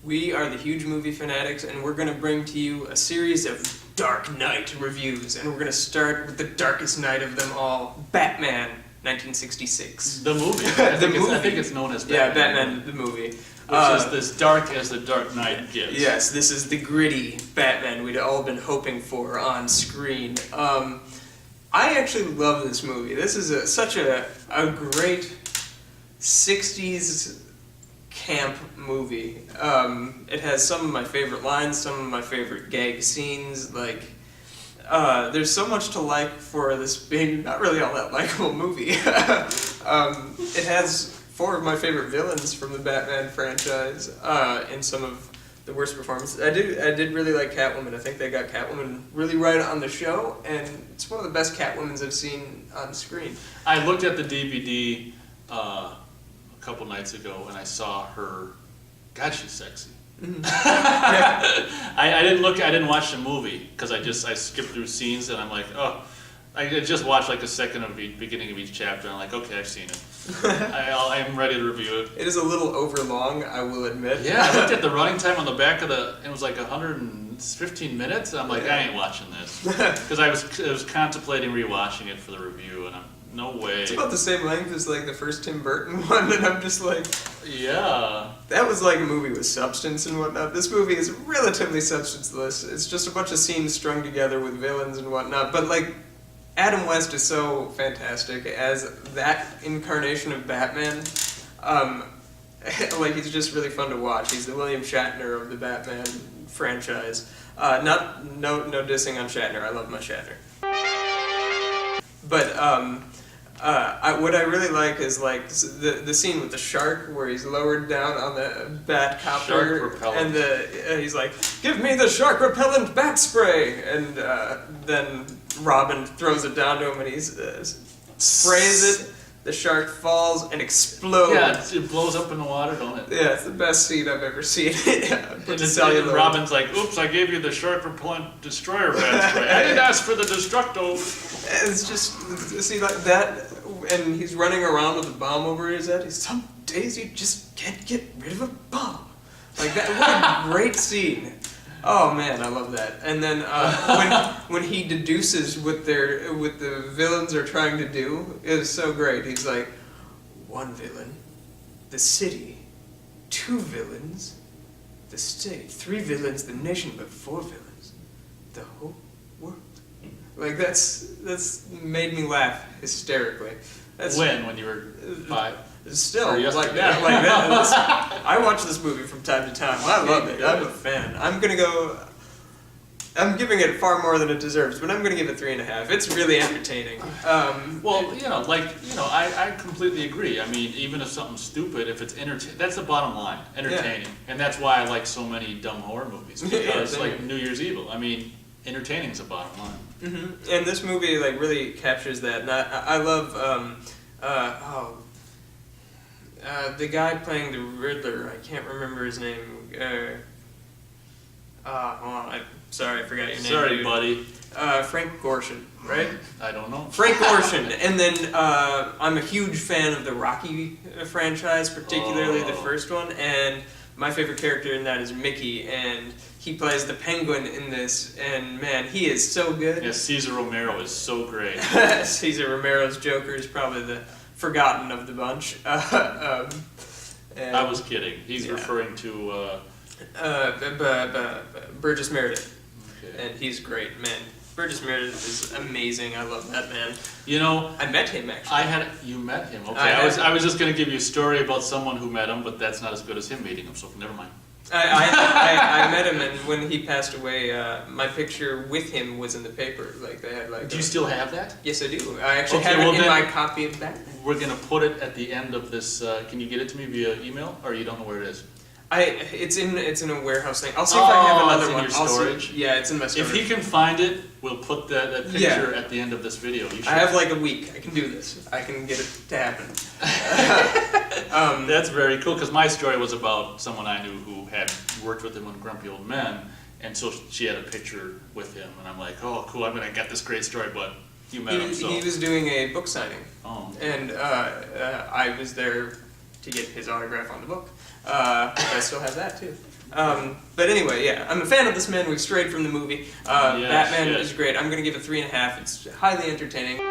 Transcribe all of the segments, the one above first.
We are the Huge Movie Fanatics, and we're going to bring to you a series of Dark Knight reviews, and we're going to start with the darkest night of them all, Batman, 1966. The movie. I think it's known as Batman. Yeah, Batman, the movie. Which is as dark as the Dark Knight gets. Yes, this is the gritty Batman we'd all been hoping for on screen. I actually love this movie. This is such a great 60s camp movie. It has some of my favorite lines, some of my favorite gag scenes. There's so much to like for this being not really all that likable movie. It has 4 of my favorite villains from the Batman franchise, and some of the worst performances. I did really like Catwoman. I think they got Catwoman really right on the show, and it's one of the best Catwomans I've seen on screen. I looked at the DVD a couple nights ago, and I saw her. God, she's sexy. Mm-hmm. I didn't watch the movie because I skipped through scenes, and I'm like, oh. I just watched like a second of the beginning of each chapter, and I'm like, okay, I've seen it. I am ready to review it. It is a little over long, I will admit. Yeah, I looked at the running time on the back of it was like 115 minutes, and I'm like, I ain't watching this. Because I was contemplating rewatching it for the review, and I'm, no way. It's about the same length as like the first Tim Burton one, and I'm just like... Yeah. That was like a movie with substance and whatnot. This movie is relatively substanceless. It's just a bunch of scenes strung together with villains and whatnot, but like... Adam West is so fantastic as that incarnation of Batman. He's just really fun to watch. He's the William Shatner of the Batman franchise. No dissing on Shatner. I love my Shatner. But what I really like is like the scene with the shark where he's lowered down on the bat copter, shark repellent. and he's like, "Give me the shark repellent bat spray," and then Robin throws it down to him and he sprays it. The shark falls and explodes. Yeah, it blows up in the water, don't it? Yeah, it's the best scene I've ever seen. And Robin's like, "Oops, I gave you the shark repellent destroyer bat spray. I didn't ask for the destructo." It's just, see, like that, and he's running around with a bomb over his head. Some days you just can't get rid of a bomb. Like that, what a great scene. Oh man, I love that. And then when he deduces what the villains are trying to do, is so great. He's like, 1 villain, the city; 2 villains, the state; 3 villains, the nation; but 4 villains, the whole world. Like that's made me laugh hysterically. When you were 5. Still, like that. I watch this movie from time to time. I love it. I'm a fan. I'm giving it far more than it deserves, but I'm going to give it 3.5. It's really entertaining. I completely agree. I mean, even if something's stupid, if it's entertaining, that's the bottom line, entertaining. Yeah. And that's why I like so many dumb horror movies, because like New Year's Evil. I mean, entertaining is the bottom line. Mm-hmm. And this movie like really captures that. And I love the guy playing the Riddler. I can't remember his name. Hold on. Sorry, I forgot your name. Sorry, buddy. Frank Gorshin, right? I don't know. Frank Gorshin. And then I'm a huge fan of the Rocky franchise, particularly the first one. And my favorite character in that is Mickey, and he plays the Penguin in this. And man, he is so good. Yeah, Cesar Romero is so great. Cesar Romero's Joker is probably the forgotten of the bunch. I was kidding. He's referring to Burgess Meredith. Okay. And he's great, man. Burgess Meredith is amazing. I love that man. You know, I met him actually. You met him. Okay. I was just going to give you a story about someone who met him, but that's not as good as him meeting him. So never mind. I met him, and when he passed away, my picture with him was in the paper. Like they had like. Do you still have that? Yes, I do. I actually have it in my copy of Batman. We're gonna put it at the end of this. Can you get it to me via email, or you don't know where it is? It's in a warehouse thing. I'll see if I can have another one. It's in your storage? Yeah, it's in my storage. If he can find it, we'll put that picture at the end of this video. I have like a week. I can do this. I can get it to happen. That's very cool, because my story was about someone I knew who had worked with him on Grumpy Old Men, and so she had a picture with him, and I'm like, oh, cool, I'm gonna get this great story, but you met him, so. He was doing a book signing, oh. and I was there to get his autograph on the book. I still have that too. But anyway, yeah, I'm a fan of this man. We've strayed from the movie. Batman is great. I'm gonna give it 3.5. It's highly entertaining.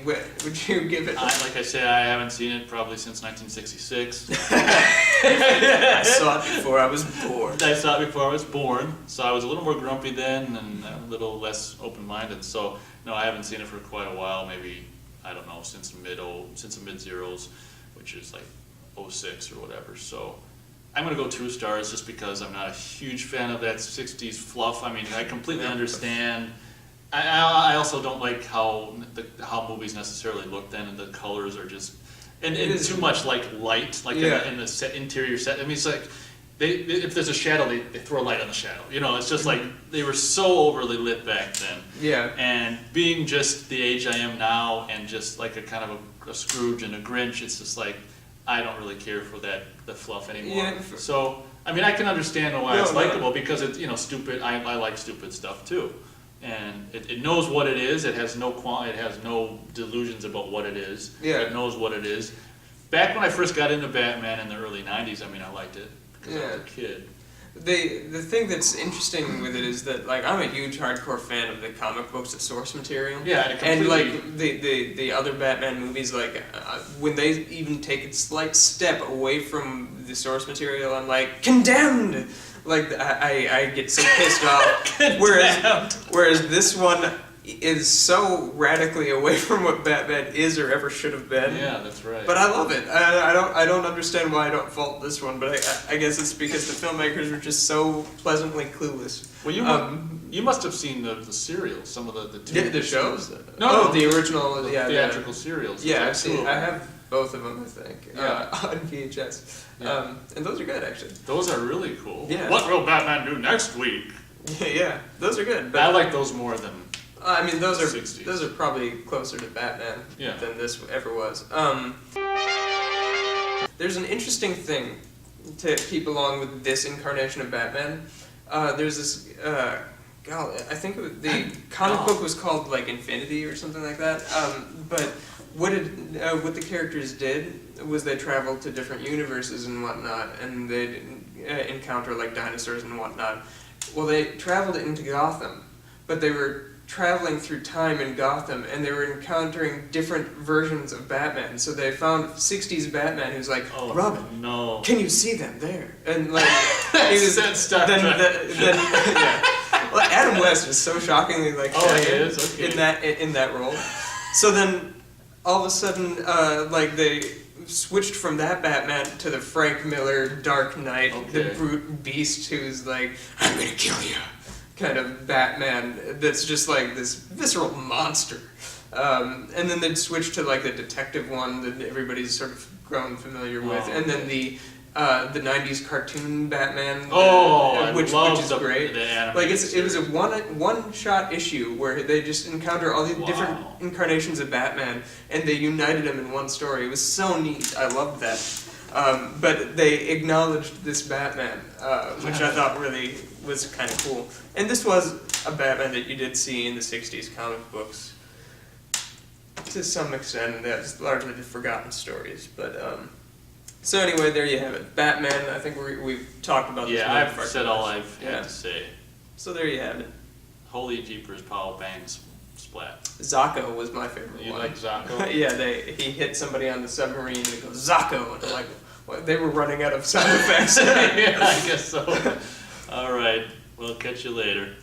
Would you give it? Like I said, I haven't seen it probably since 1966. I saw it before I was born. I saw it before I was born, so I was a little more grumpy then and a little less open-minded. So no, I haven't seen it for quite a while. Maybe, I don't know, since the mid zeros, which is like 06 or whatever. So I'm gonna go 2 stars just because I'm not a huge fan of that 60s fluff. I mean, I completely understand. I also don't like how movies necessarily look then, and the colors are just and too much like light, like in the interior set. I mean, it's like if there's a shadow, they throw light on the shadow. You know, it's just like they were so overly lit back then. Yeah. And being just the age I am now, and just like a kind of a Scrooge and a Grinch, it's just like I don't really care for the fluff anymore. Yeah, so I mean, I can understand why it's likable because it's stupid. I like stupid stuff too. And it knows what it is. It has no delusions about what it is. Yeah. It knows what it is. Back when I first got into Batman in the early '90s, I mean, I liked it because I was a kid. The thing that's interesting with it is that like I'm a huge hardcore fan of the comic books, the source material. Yeah, and like the other Batman movies, like when they even take a slight step away from the source material, I'm like condemned. Like I get so pissed off. Whereas this one is so radically away from what Batman is or ever should have been. Yeah, that's right. But I love it. I don't understand why I don't fault this one. But I guess it's because the filmmakers were just so pleasantly clueless. Well, you must have seen the serials, some of the shows. No, the original, theatrical serials. Yeah, I've seen. I have both of them, I think, yeah. on VHS. Yeah. And those are good, actually. Those are really cool. Yeah. What will Batman do next week? Yeah, those are good. But I like those more than. I mean, those are 60s. Those are probably closer to Batman than this ever was. There's an interesting thing to keep along with this incarnation of Batman. There's this. I think the comic book was called like Infinity or something like that. But what the characters did was they traveled to different universes and whatnot, and they'd encounter like dinosaurs and whatnot. Well, they traveled into Gotham, but they were traveling through time in Gotham, and they were encountering different versions of Batman. So they found 60s Batman who's like, Robin, no, can you see them there? And like, he was Well, Adam West is so shockingly like in that role. So then, all of a sudden, like they switched from that Batman to the Frank Miller Dark Knight, the brute beast who's like, I'm gonna kill you, kind of Batman that's just like this visceral monster. And then they'd switch to like the detective one that everybody's sort of grown familiar with, and then the 90s cartoon Batman, which is great. Like it was a one-shot issue where they just encounter all these different incarnations of Batman, and they united them in one story. It was so neat. I loved that. But they acknowledged this Batman, which I thought really was kind of cool. And this was a Batman that you did see in the 60s comic books. To some extent, that's largely the forgotten stories, but so anyway, there you have it. Batman, I think we've talked about this. Yeah, I've said all I've had to say. So there you have it. Holy jeepers, pow, bangs, splat. Zocco was my favorite one. You like Zocco? Yeah, he hit somebody on the submarine and it goes, Zocco! And I'm like, well, they were running out of sound effects. Yeah, I guess so. All right, we'll catch you later.